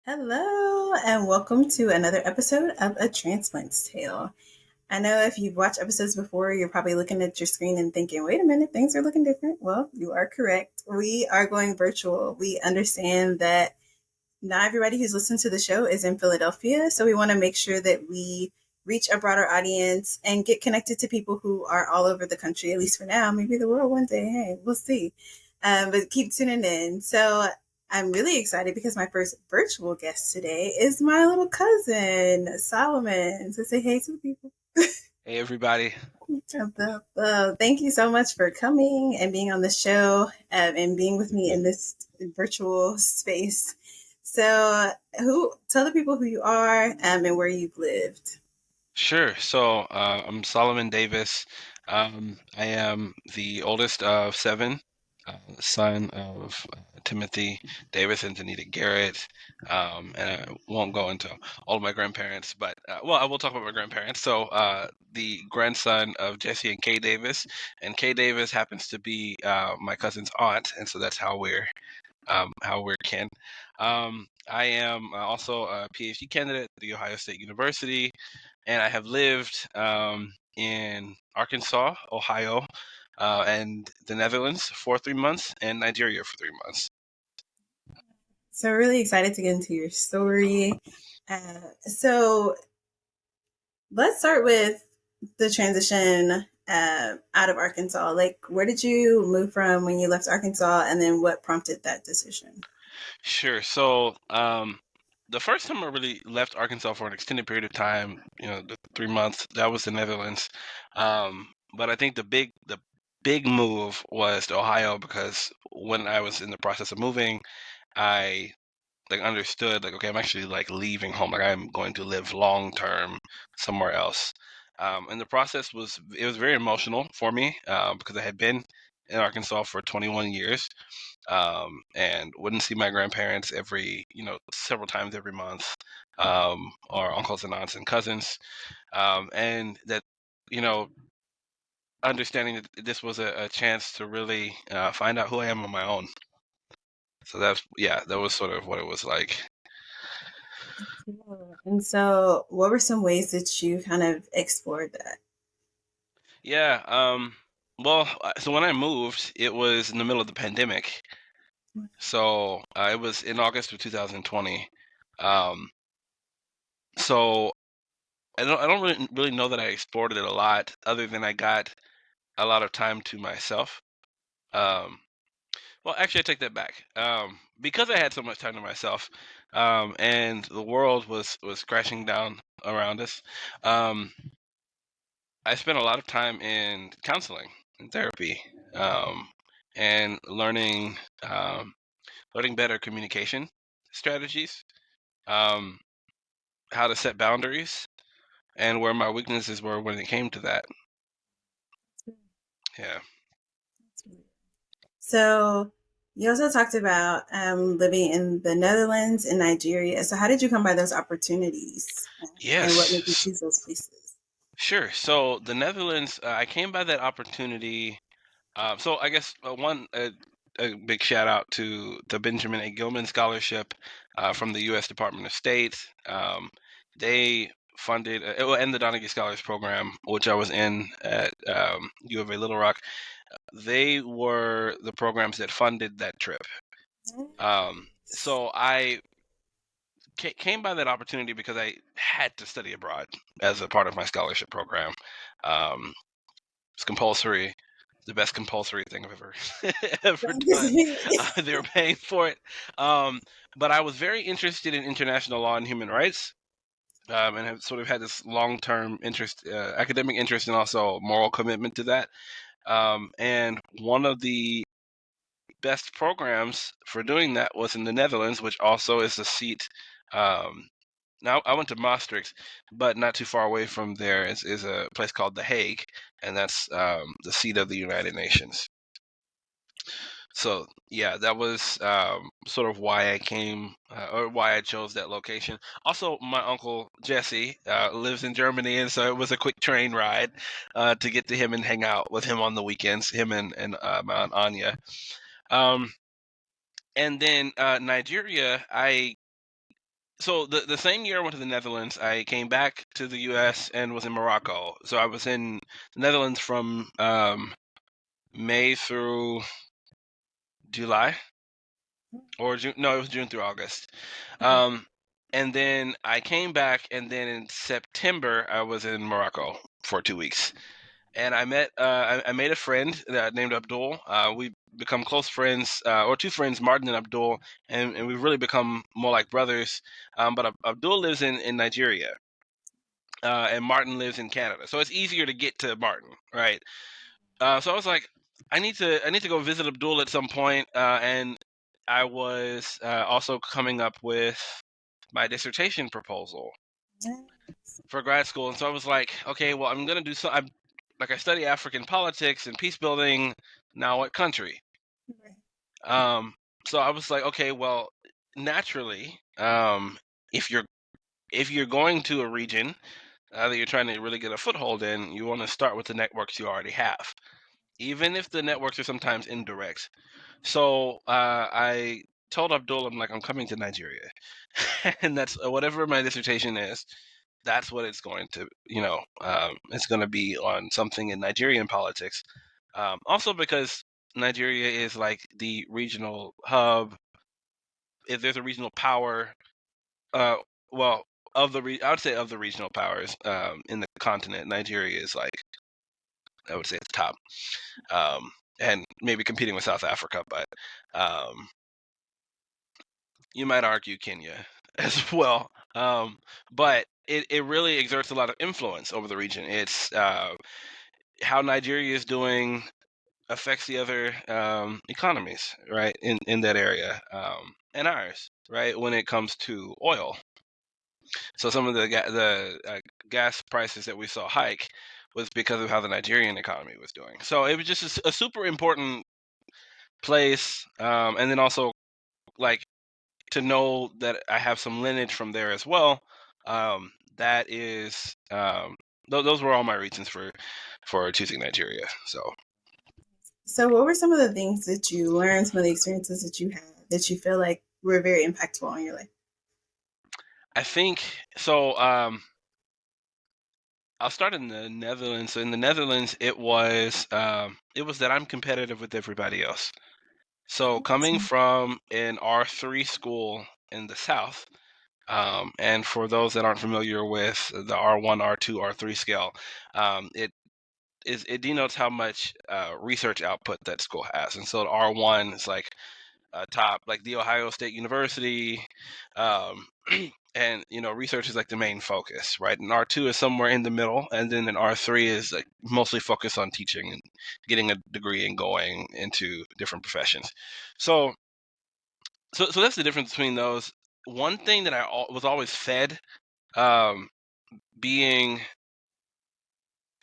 Hello, and welcome to another episode of A Transplant's Tale. I know if you've watched episodes before, you're probably looking at your screen and thinking, wait a minute, things are looking different. Well, you are correct. We are going virtual. We understand that not everybody who's listened to the show is in Philadelphia, so we want to make sure that we reach a broader audience and get connected to people who are all over the country, at least for now. Maybe the world one day. Hey, we'll see. But keep tuning in. So I'm really excited because my first virtual guest today is my little cousin, Solomon. So say hey to the people. Hey, everybody. Thank you so much for coming and being on the show and being with me in this virtual space. So, tell the people who you are and where you've lived. Sure. So I'm Solomon Davis. I am the oldest of seven, son of Timothy Davis and Danita Garrett. And I won't go into all of my grandparents, but I will talk about my grandparents. So the grandson of Jesse and Kay Davis, and Kay Davis happens to be my cousin's aunt, and so that's how we're kin. I am also a PhD candidate at The Ohio State University, and I have lived in Arkansas, Ohio, and the Netherlands for 3 months, and Nigeria for 3 months. So, really excited to get into your story. So, let's start with the transition out of Arkansas. Like, where did you move from when you left Arkansas, and then what prompted that decision? Sure. So the first time I really left Arkansas for an extended period of time, the 3 months, that was the Netherlands. But I think the big move was to Ohio because when I was in the process of moving, I like understood like, okay, I'm actually like leaving home, like I'm going to live long term somewhere else. And the process was very emotional for me because I had been in Arkansas for 21 years and wouldn't see my grandparents several times every month, or uncles and aunts and cousins, and that, you know, understanding that this was a chance to really find out who I am on my own. So that was sort of what it was like. Cool. And so, what were some ways that you kind of explored that? Yeah. So when I moved, it was in the middle of the pandemic. So it was in August of 2020. Um, so I don't really know that I explored it a lot, other than I got a lot of time to myself. Um, well, actually, I take that back. Because I had so much time to myself, and the world was crashing down around us, um, I spent a lot of time in counseling and therapy, um, and learning better communication strategies, um, how to set boundaries, and where my weaknesses were when it came to that. Yeah. So, you also talked about living in the Netherlands and Nigeria. So, how did you come by those opportunities, and what made you Yes. choose those places? Sure. So the Netherlands, I came by that opportunity. So I guess a big shout out to the Benjamin A. Gilman Scholarship from the U.S. Department of State. They funded, and the Donaghy Scholars Program, which I was in at U of A Little Rock. They were the programs that funded that trip. So I came by that opportunity because I had to study abroad as a part of my scholarship program. Um, it's compulsory, the best compulsory thing I've ever ever done. They were paying for it, um, but I was very interested in international law and human rights, and have sort of had this long-term interest, academic interest, and also moral commitment to that. And one of the best programs for doing that was in the Netherlands, which also is the seat. Now I went to Maastricht, but not too far away from there is a place called The Hague, and that's the seat of the United Nations. So yeah, that was sort of why I came or why I chose that location. Also, my uncle Jesse lives in Germany, and so it was a quick train ride to get to him and hang out with him on the weekends. Him and my aunt Anya. Um, and then Nigeria, I so the same year I went to the Netherlands, I came back to the U.S. and was in Morocco. So I was in the Netherlands from May through July or June. No, it was June through August. Okay. Um, and then I came back, and then in September I was in Morocco for 2 weeks, and I made a friend named Abdul. We become close friends, or two friends, Martin and Abdul, and we've really become more like brothers. But Abdul lives in Nigeria, and Martin lives in Canada, so it's easier to get to Martin, right? So I was like, I need to go visit Abdul at some point, and I was also coming up with my dissertation proposal Nice. for grad school, and so I was like, okay, well, I'm gonna do so. I study African politics and peace building. Now, what country? Right. Um, so I was like, okay, well, naturally, if you're if you're going to a region that you're trying to really get a foothold in, you want to start with the networks you already have, even if the networks are sometimes indirect. So I told Abdul, I'm like, I'm coming to Nigeria, and that's whatever my dissertation is. That's what it's going to, it's going to be on something in Nigerian politics. Also because Nigeria is like the regional hub. If there's a regional power, uh, well, I would say of the regional powers in the continent, Nigeria is like, I would say it's top, and maybe competing with South Africa, but um, you might argue Kenya as well. But it really exerts a lot of influence over the region. It's how Nigeria is doing affects the other economies, right, in that area, and ours, right, when it comes to oil. So some of the gas prices that we saw hike was because of how the Nigerian economy was doing. So it was just a super important place, and then also like to know that I have some lineage from there as well. That is, those were all my reasons for choosing Nigeria. So So, what were some of the things that you learned, some of the experiences that you had that you feel like were very impactful on your life? I think so. I'll start in the Netherlands. So in the Netherlands, it was that I'm competitive with everybody else. So coming Awesome. from an R3 school in the South, and for those that aren't familiar with the R1, R2, R3 scale, it denotes how much research output that school has. And so R1 is like top, like the Ohio State University, um, and research is like the main focus, right? And R2 is somewhere in the middle, and then R3 is like mostly focused on teaching and getting a degree and going into different professions. So, so that's the difference between those. One thing that was always fed, um, being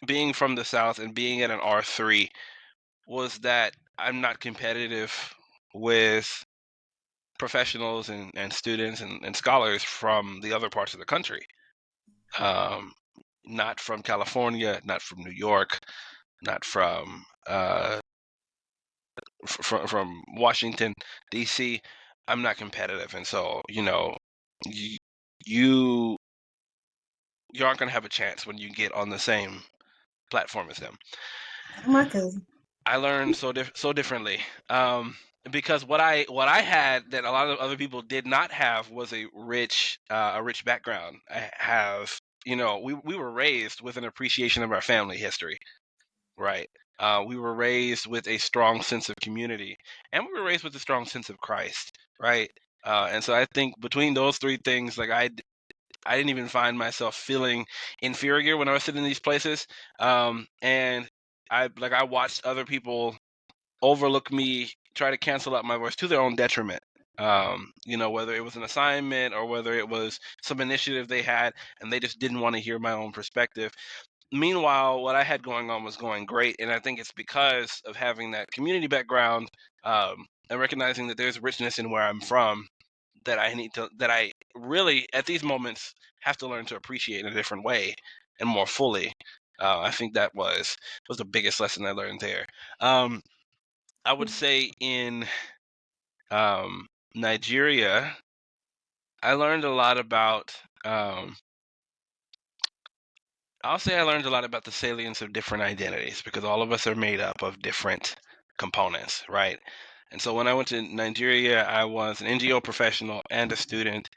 being from the South and being at an R3, was that I'm not competitive with professionals and students and scholars from the other parts of the country. Um, Not from California, not from New York, not from Washington D.C. I'm not competitive, and so you you you aren't going to have a chance when you get on the same platform as them. Oh, my cousin. I learned so differently, because what I had that a lot of other people did not have was a rich background. I have we were raised with an appreciation of our family history, right? We were raised with a strong sense of community, and we were raised with a strong sense of Christ, right? And so I think between those three things, like I didn't even find myself feeling inferior when I was sitting in these places. And I watched other people overlook me, try to cancel out my voice to their own detriment. Whether it was an assignment or whether it was some initiative they had, and they just didn't want to hear my own perspective. Meanwhile, what I had going on was going great, and I think it's because of having that community background, and recognizing that there's richness in where I'm from that I really at these moments have to learn to appreciate in a different way and more fully. I think that was the biggest lesson I learned there. Um, I would say in Nigeria, I learned a lot about. I'll say I learned a lot about the salience of different identities because all of us are made up of different components, right? And so when I went to Nigeria, I was an NGO professional and a student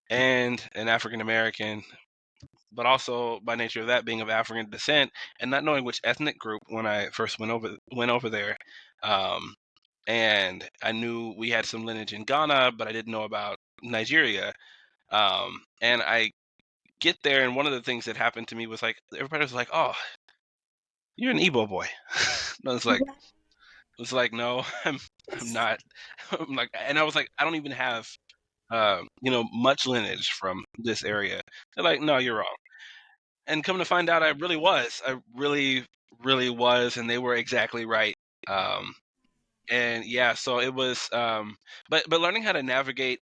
and an African American, but also by nature of that being of African descent and not knowing which ethnic group when I first went over there. Um, and I knew we had some lineage in Ghana, but I didn't know about Nigeria. And I get there, and one of the things that happened to me was like everybody was like, "Oh, you're an Igbo boy." And I was like, "No, I'm not." I'm like, and I was like, "I don't even have much lineage from this area." They're like, "No, you're wrong." And come to find out, I really was. I really, really was, and they were exactly right. Um, and yeah, so it was. But learning how to navigate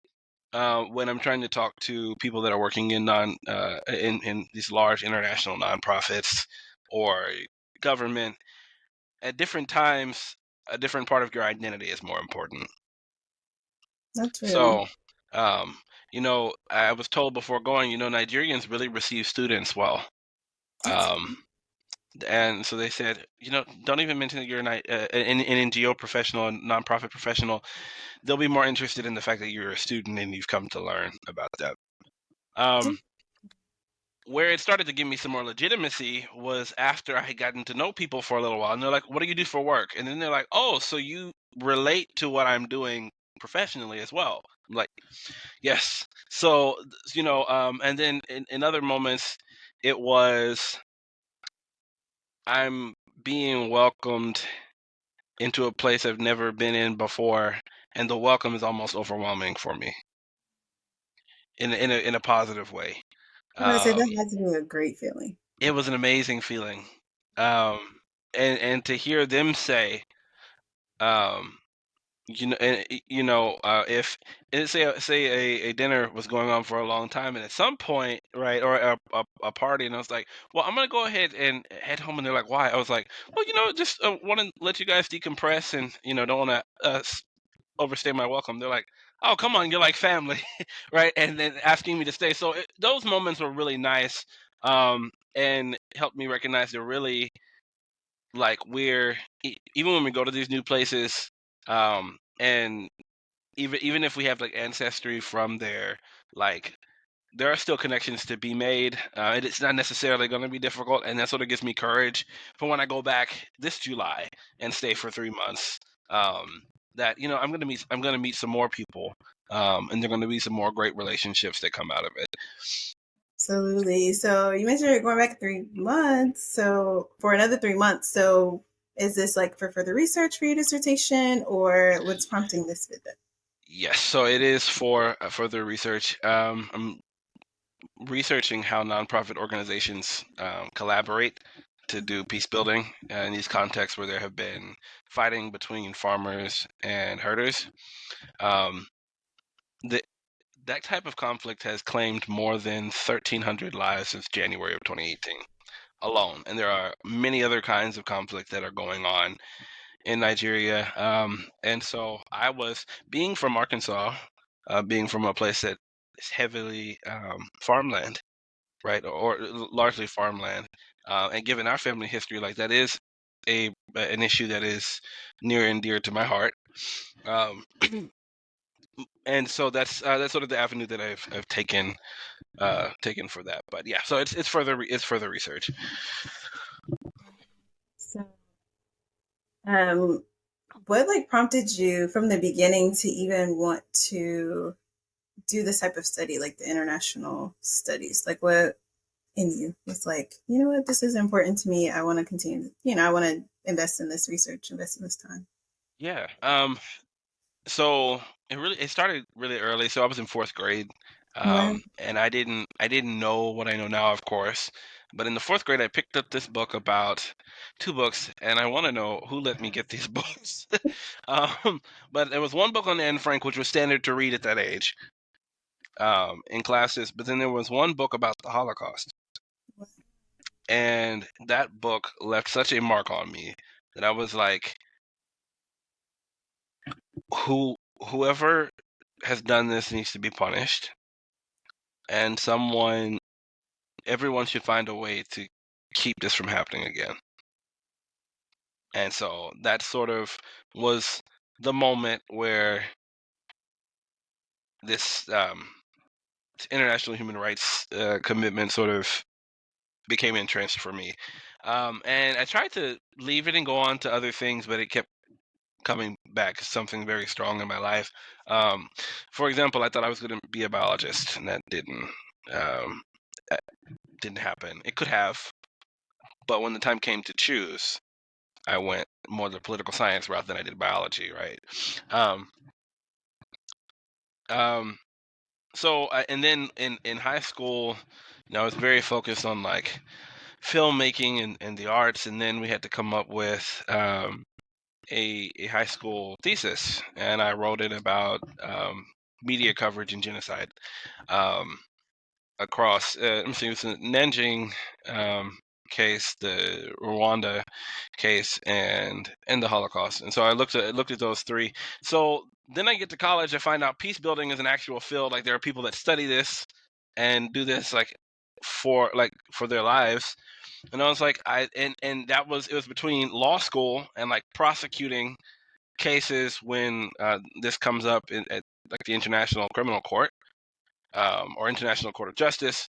when I'm trying to talk to people that are working in in these large international nonprofits or government at different times, a different part of your identity is more important. That's real. So, um, I was told before going, Nigerians really receive students well. That's Um, and so they said, don't even mention that you're an NGO professional, a nonprofit professional. They'll be more interested in the fact that you're a student and you've come to learn about that. Um, where it started to give me some more legitimacy was after I had gotten to know people for a little while. And they're like, "What do you do for work?" And then they're like, "Oh, so you relate to what I'm doing professionally as well." I'm like, "Yes." So, and then in other moments, it was I'm being welcomed into a place I've never been in before, and the welcome is almost overwhelming for me in a positive way. I'm gonna say Um, that has to be a great feeling. it was an amazing feeling, and to hear them say, um, if say a dinner was going on for a long time, and at some point, right, or a party, and I was like, well, I'm gonna go ahead and head home, and they're like, why? I was like, well, just want to let you guys decompress, and don't want to overstay my welcome. They're like, oh, come on, you're like family, right? And then asking me to stay. So those moments were really nice, and helped me recognize they're really like even when we go to these new places, and even if we have like ancestry from there, like there are still connections to be made. It's not necessarily going to be difficult, and that sort of gives me courage for when I go back this July and stay for 3 months. Um, that I'm gonna meet some more people, and there are going to be some more great relationships that come out of it. Absolutely. So you mentioned you're going back 3 months. So for another 3 months. So is this like for further research for your dissertation, or what's prompting this visit? Yes, so it is for further research. I'm researching how nonprofit organizations collaborate to do peace building in these contexts where there have been fighting between farmers and herders. Um, the, that type of conflict has claimed more than 1,300 lives since January of 2018 alone, and there are many other kinds of conflict that are going on in Nigeria. And so I was being from Arkansas, being from a place that is heavily farmland, right, or largely farmland. And given our family history, like that is an issue that is near and dear to my heart. Um, and so that's sort of the avenue that I've taken for that. But yeah, so it's further research. So, um, what like prompted you from the beginning to even want to do this type of study, like the international studies? Like, what in you was like, you know what, this is important to me. I want to continue. I want to invest in this research, invest in this time. Yeah. So it started really early. So I was in fourth grade, Wow. and I didn't know what I know now, of course. But in the fourth grade, I picked up this book about two books, and I want to know who let me get these books. um, but there was one book on Anne Frank, which was standard to read at that age in classes. But then there was one book about the Holocaust, and that book left such a mark on me that I was like, whoever has done this needs to be punished, and everyone should find a way to keep this from happening again. And so that sort of was the moment where this international human rights commitment sort of became entrenched for me. And I tried to leave it and go on to other things, but it kept coming back as something very strong in my life. Um, for example, I thought I was going to be a biologist, and um, that didn't happen. It could have, but when the time came to choose, I went more the political science route than I did biology, right? Um, um, and then in high school, I was very focused on like filmmaking and the arts, and then we had to come up with a high school thesis, and I wrote it about media coverage and genocide um, across. Let me see, it was the Nanjing case, the Rwanda case, and the Holocaust. And so I looked at those three. So then I get to college, I find out peace building is an actual field. Like there are people that study this and do this like for their lives. And I was like, and it was between law school and like prosecuting cases when this comes up at like the International Criminal Court or International Court of Justice,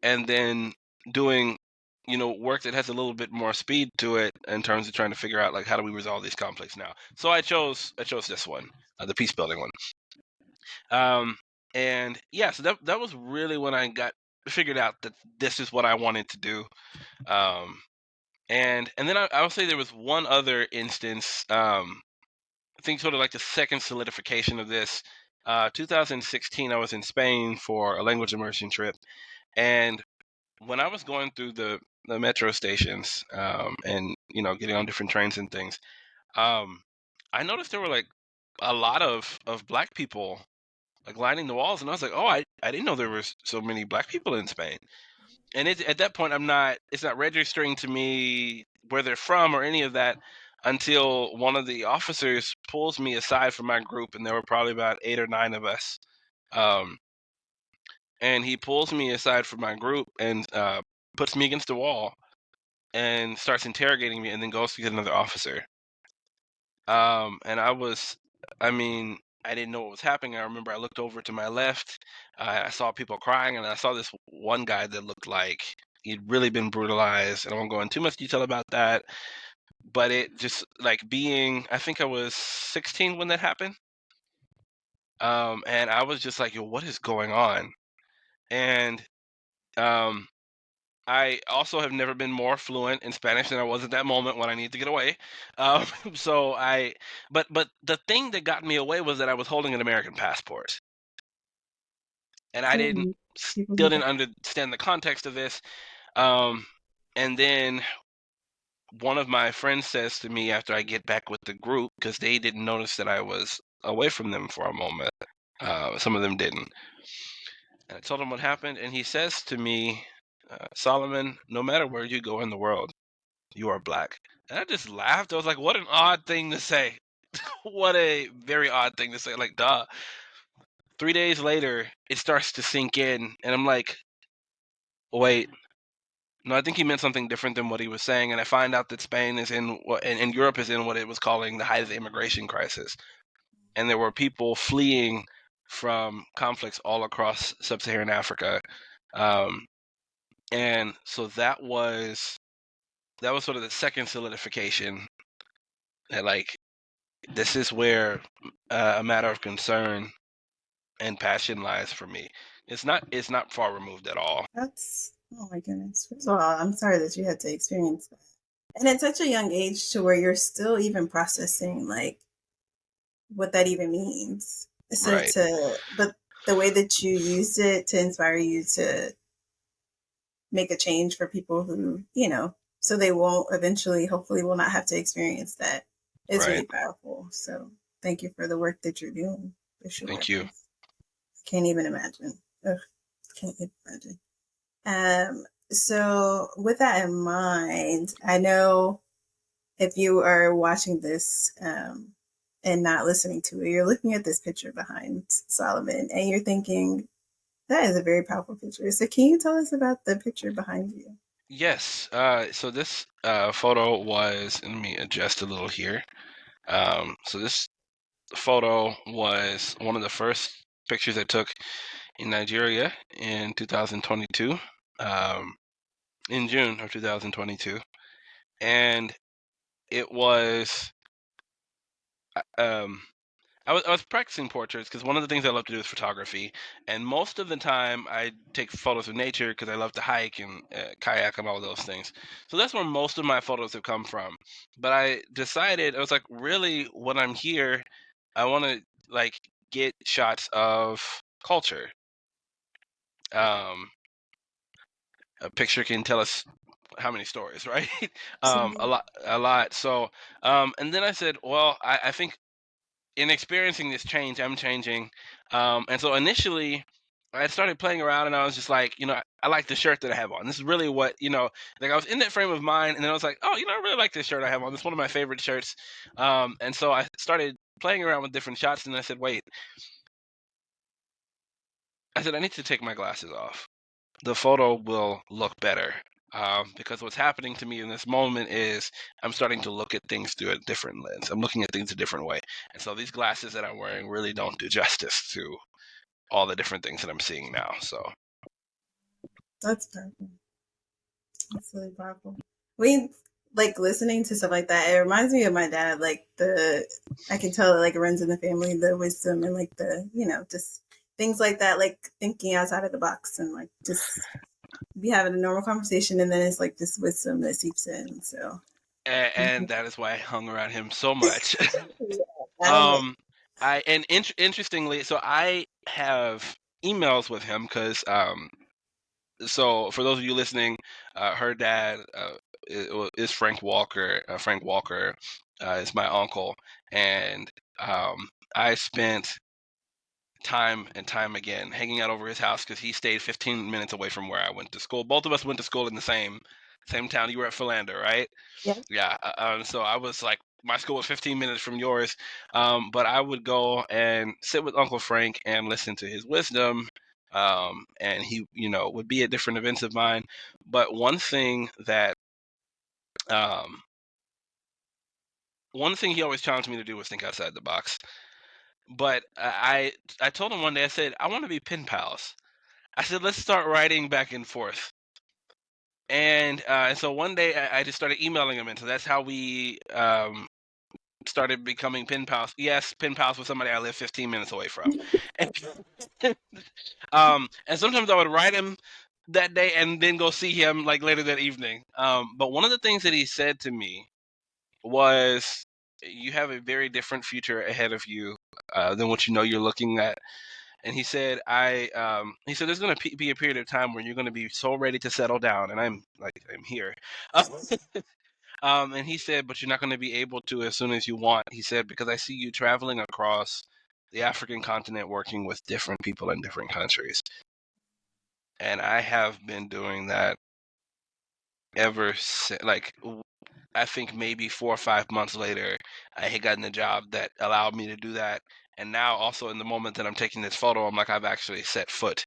and then doing work that has a little bit more speed to it in terms of trying to figure out like how do we resolve these conflicts now. So I chose this one, the peace building one. And yeah, so that was really when I got figured out that this is what I wanted to do. And then I would say there was one other instance. I think sort of like the second solidification of this. 2016, I was in Spain for a language immersion trip, and when I was going through the metro stations and getting on different trains and things, um, I noticed there were like a lot of black people like lining the walls, and I was like, oh, I didn't know there was so many black people in Spain. And at that point, it's not registering to me where they're from or any of that until one of the officers pulls me aside from my group, and there were probably about 8 or 9 of us. Um, and he pulls me aside from my group and puts me against the wall and starts interrogating me, and then goes to get another officer. And I mean, I didn't know what was happening. I remember I looked over to my left. I saw people crying, and I saw this one guy that looked like he'd really been brutalized. And I won't go into too much detail about that, but it just like I think I was 16 when that happened. And I was just like, yo, what is going on? And um, I also have never been more fluent in Spanish than I was at that moment when I needed to get away. Um, so I, but the thing that got me away was that I was holding an American passport, and I didn't Oh, people still do that. didn't understand the context of this. Um, and then one of my friends says to me after I get back with the group, because they didn't notice that I was away from them for a moment. Some of them didn't. And I told him what happened, and he says to me, Solomon, no matter where you go in the world, you are black. And I just laughed. I was like, what an odd thing to say. What a very odd thing to say. Like, duh. 3 days later, it starts to sink in, and I'm like, wait. No, I think he meant something different than what he was saying. And I find out that Spain is in what, and Europe is in what it was calling the height of the immigration crisis. And there were people fleeing from conflicts all across sub-Saharan Africa. Um, and so that was sort of the second solidification that like this is where a matter of concern and passion lies for me. It's not far removed at all. That's, oh my goodness. First of all, I'm sorry that you had to experience that. And at such a young age to where you're still even processing like what that even means. So Right. but the way that you used it to inspire you to make a change for people who, so they won't eventually, hopefully, will not have to experience that. It's Right. really powerful. So thank you for the work that you're doing for sure. Thank you. Can't even imagine. Ugh, can't even imagine. So with that in mind, I know if you are watching this and not listening to it, you're looking at this picture behind Solomon and you're thinking, that is a very powerful picture. So can you tell us about the picture behind you? Yes. So this photo was, let me adjust a little here. So this photo was one of the first pictures I took in Nigeria in 2022, in June of 2022. And it was, um, I was practicing portraits because one of the things I love to do is photography, and most of the time I take photos of nature because I love to hike and kayak and all those things. So that's where most of my photos have come from. But I decided I was like, really, when I'm here, I want to like get shots of culture. Um, a picture can tell us how many stories, right? A Absolutely. lot, a lot. So, and then I said, well, I think in experiencing this change, I'm changing. And so initially, I started playing around, and I was just like, I like the shirt that I have on. This is really what, like I was in that frame of mind, and then I was like, oh, I really like this shirt I have on. This is one of my favorite shirts. And so I started playing around with different shots, and I said, wait, I said, I need to take my glasses off. The photo will look better. Because what's happening to me in this moment is I'm starting to look at things through a different lens. I'm looking at things a different way. And so these glasses that I'm wearing really don't do justice to all the different things that I'm seeing now. So, That's powerful. That's really powerful. We like listening to stuff like that. It reminds me of my dad. I can tell it like it runs in the family, the wisdom and like just things like that, like thinking outside of the box and like just be having a normal conversation and then it's like this wisdom that seeps in. So and that is why I hung around him so much. I love it. um, interestingly, so I have emails with him because so for those of you listening, her dad is Frank Walker. Frank Walker is my uncle, and I spent time and time again hanging out over his house because he stayed 15 minutes away from where I went to school. Both of us went to school in the same town. You were at Philander, right? Yeah. Yeah. So I was like, my school was 15 minutes from yours, but I would go and sit with Uncle Frank and listen to his wisdom. And he, would be at different events of mine. But um, one thing he always challenged me to do was think outside the box. But I told him one day, I said, I want to be pen pals. I said, let's start writing back and forth. And so one day I just started emailing him, and so that's how we started becoming pen pals. Yes, pen pals with somebody I live 15 minutes away from. And, and sometimes I would write him that day and then go see him like later that evening. But one of the things that he said to me was, "You have a very different future ahead of you than what you're looking at." And he said, he said, there's going to be a period of time where you're going to be so ready to settle down. And I'm here. And he said, but you're not going to be able to as soon as you want. He said, because I see you traveling across the African continent working with different people in different countries. And I have been doing that ever since, like, I think maybe 4 or 5 months later, I had gotten a job that allowed me to do that. And now, also in the moment that I'm taking this photo, I'm like, I've actually set foot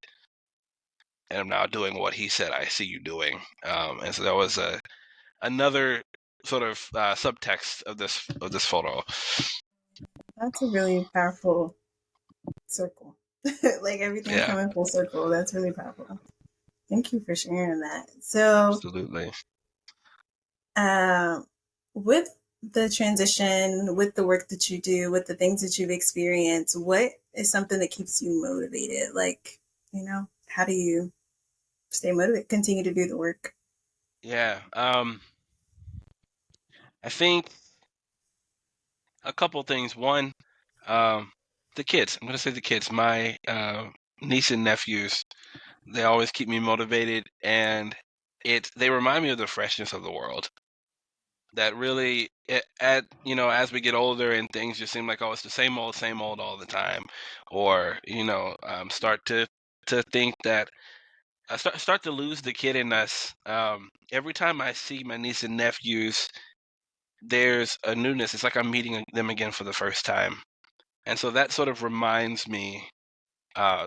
and I'm now doing what he said I see you doing. And so that was another sort of subtext of this photo. That's a really powerful circle. Like everything Yeah, coming full circle. That's really powerful. Thank you for sharing that. So, absolutely. um, with the transition, with the work that you do, with the things that you've experienced, what is something that keeps you motivated? Like, how do you stay motivated, continue to do the work? Yeah. I think a couple things. One, um, the kids. I'm gonna say the kids. My niece and nephews. They always keep me motivated, and they remind me of the freshness of the world. That really, as we get older and things just seem like, oh, it's the same old all the time, or start to think that I start to lose the kid in us. Every time I see my niece and nephews, there's a newness. It's like I'm meeting them again for the first time, and so that sort of reminds me.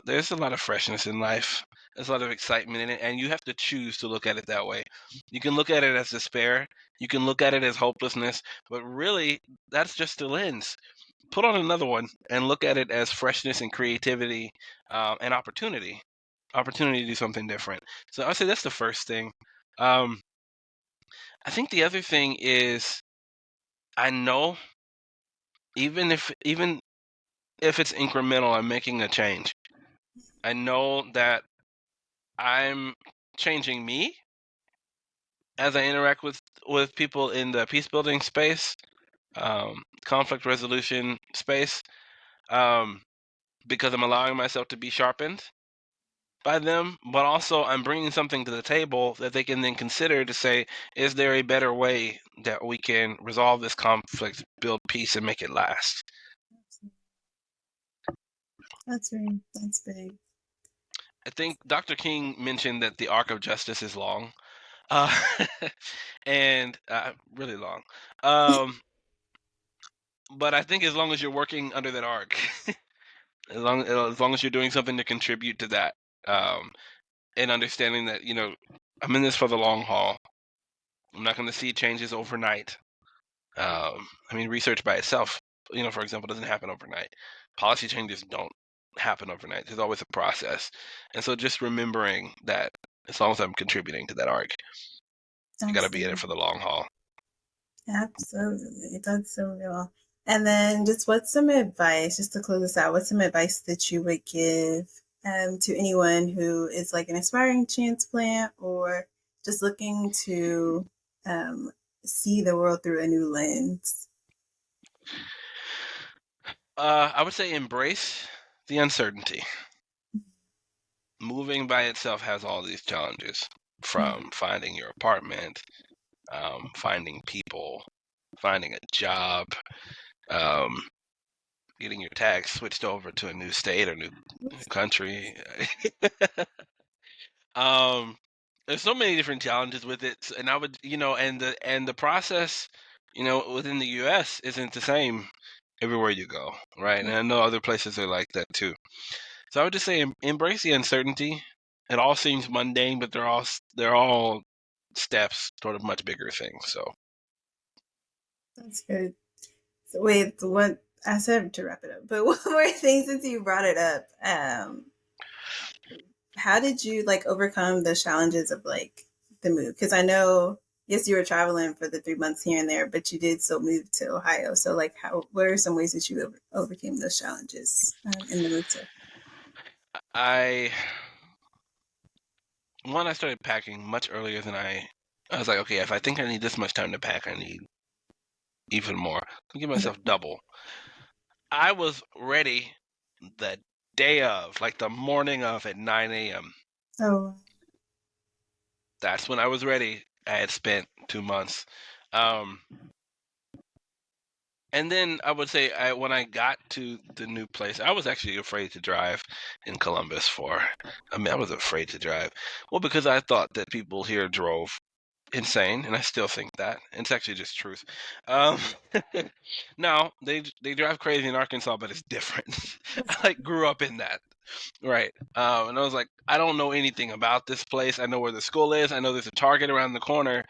There's a lot of freshness in life. There's a lot of excitement in it, and you have to choose to look at it that way. You can look at it as despair. You can look at it as hopelessness, but really, that's just the lens. Put on another one and look at it as freshness and creativity, and opportunity. Opportunity to do something different. So I would say that's the first thing. Um, I think the other thing is I know even if it's incremental, I'm making a change. I know that I'm changing me as I interact with people in the peace building space, conflict resolution space, um, because I'm allowing myself to be sharpened by them, but also I'm bringing something to the table that they can then consider to say, is there a better way that we can resolve this conflict, build peace, and make it last? That's big. I think Dr. King mentioned that the arc of justice is long, uh, and really long. Um, but I think as long as you're working under that arc, as long as you're doing something to contribute to that, um, and understanding that I'm in this for the long haul. I'm not going to see changes overnight. I mean, research by itself, for example, doesn't happen overnight. Policy changes don't happen overnight. There's always a process, and so just remembering that as long as I'm contributing to that arc, I got to be in it Absolutely. for the long haul. Absolutely. That's so real. And then just what's some advice, just to close this out, what's some advice that you would give to anyone who is like an aspiring transplant or just looking to um, see the world through a new lens? I would say embrace the uncertainty. Moving by itself has all these challenges, from finding your apartment, finding people, finding a job, um, getting your tags switched over to a new state or new country. um, there's so many different challenges with it, and I would, and the process, within the U.S. isn't the same everywhere you go, right? And I know other places are like that too. So I would just say embrace the uncertainty. It all seems mundane, but they're all steps toward a much bigger thing. So That's good. So wait, what I said to wrap it up, but one more thing since you brought it up. How did you like overcome the challenges of like the move? Because I know, yes, you were traveling for the 3 months here and there, but you did still move to Ohio. So, like, what are some ways that you overcame those challenges in the move to? I I started packing much earlier than I was like, okay, if I think I need this much time to pack, I need even more. I'll give myself double. I was ready the day of, like the morning of at 9 a.m. Oh, That's when I was ready. I had spent 2 months. Um, and then I would say when I got to the new place, I was actually afraid to drive in Columbus I was afraid to drive. Well, because I thought that people here drove insane, and I still think that. It's actually just truth. Um, no, they drive crazy in Arkansas, but it's different. I like grew up in that, right? And I was like, I don't know anything about this place. I know where the school is. I know there's a Target around the corner,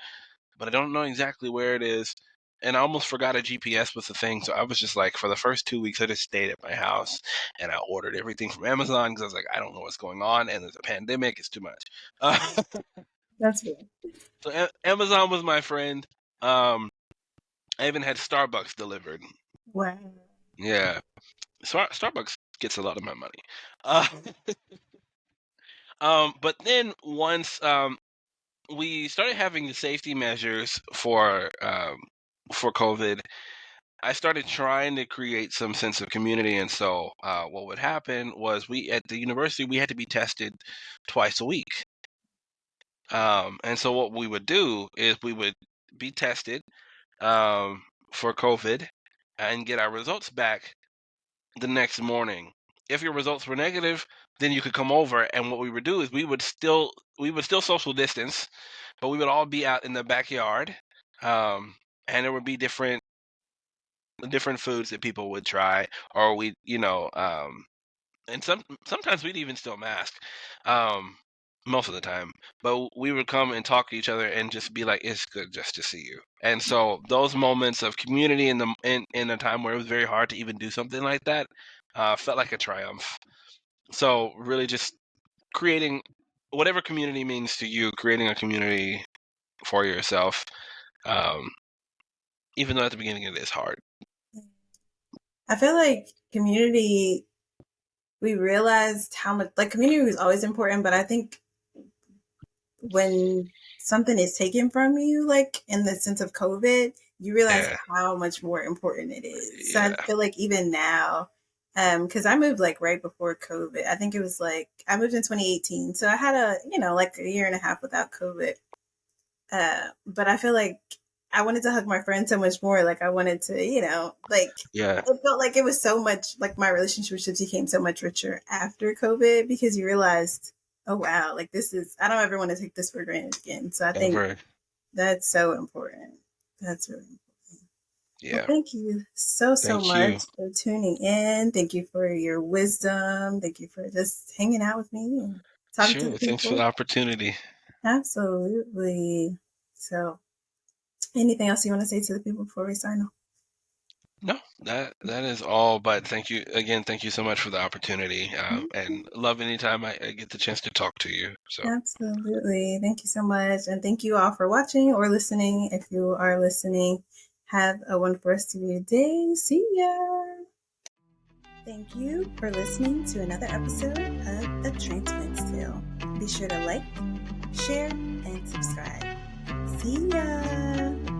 but I don't know exactly where it is. And I almost forgot a GPS was the thing, so I was just like, for the first 2 weeks, I just stayed at my house and I ordered everything from Amazon because I was like, I don't know what's going on, and there's a pandemic. It's too much. that's good. So Amazon was my friend. Um, I even had Starbucks delivered. Wow. Yeah, Starbucks gets a lot of my money. Uh, but then once we started having the safety measures for COVID, I started trying to create some sense of community. And so what would happen was we at the university we had to be tested twice a week. And so what we would do is we would be tested um, for COVID and get our results back the next morning. If your results were negative, then you could come over, and what we would do is we would still social distance, but we would all be out in the backyard, and there would be different foods that people would try, or and sometimes we'd even still mask, um, most of the time. But we would come and talk to each other and just be like, "It's good just to see you." And so those moments of community in a time where it was very hard to even do something like that, felt like a triumph. So really, just creating whatever community means to you, creating a community for yourself, um, even though at the beginning it is hard. I feel like community, we realized how much, like, community was always important, but I think when something is taken from you, like in the sense of COVID, you realize Yeah, how much more important it is. So I yeah, feel like even now, because I moved like right before COVID. I think it was like I moved in 2018, so I had like a year and a half without COVID. But I feel like I wanted to hug my friends so much more. Like I wanted to, like yeah, it felt like it was so much like my relationships became so much richer after COVID because you realized, oh wow, like this is I don't ever want to take this for granted again. So I think ever, that's so important. That's really important. Well, yeah. thank you so Thank you. much for tuning in. Thank you for your wisdom. Thank you for just hanging out with me and talking to the Sure. Thanks for the people. opportunity. Absolutely. So, anything else you want to say to the people before we sign off? No, that is all. But thank you again. Thank you so much for the opportunity, and Mhm. love anytime I get the chance to talk to you. So Absolutely. Thank you so much. And thank you all for watching or listening. If you are listening, have a wonderful rest of your day. See ya. Thank you for listening to another episode of A Transplant's Tale. Be sure to like, share, and subscribe. See ya.